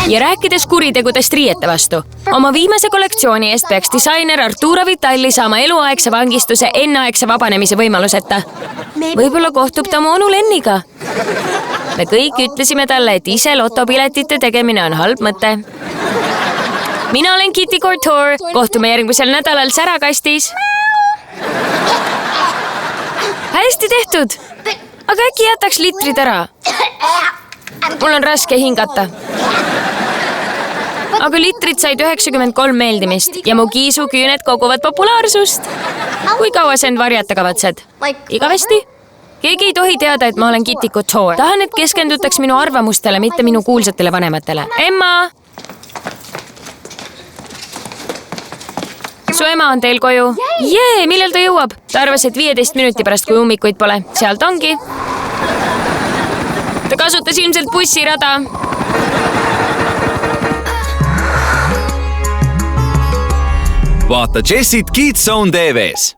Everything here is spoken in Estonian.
Ja rääkides kuritegudest riiete vastu. Oma viimase kollektsiooni eest peaks disainer Arturo Vitalli saama eluaegse vangistuse enneaegse vabanemise võimaluseta. Võib-olla kohtub ta mu onu Lenniga. Me kõik ütlesime talle, et ise lotopiletite tegemine on halb mõte. Mina olen Kitty Couture. Kohtume järgmisel nädalal särakastis. Hästi tehtud. Aga äkki jätaks litrid ära? Mul on raske hingata. Aga litrid said 93 meeldimist ja mu kiisuküüned koguvad populaarsust. Kui kaua sa end varjata kavatsed? Igavesti? Keegi ei tohi teada, et ma olen Kitty Couture. Tahan, et keskendutaks minu arvamustele, mitte minu kuulsatele vanematele. Emma! Su ema on teil koju. Jee, millal ta jõuab? Ta arvas, et 15 minuti pärast, kui ummikuid pole. Sealt ongi. Ta kasutas ilmselt bussirada. Vaata Jessit Kids Zone TV-s.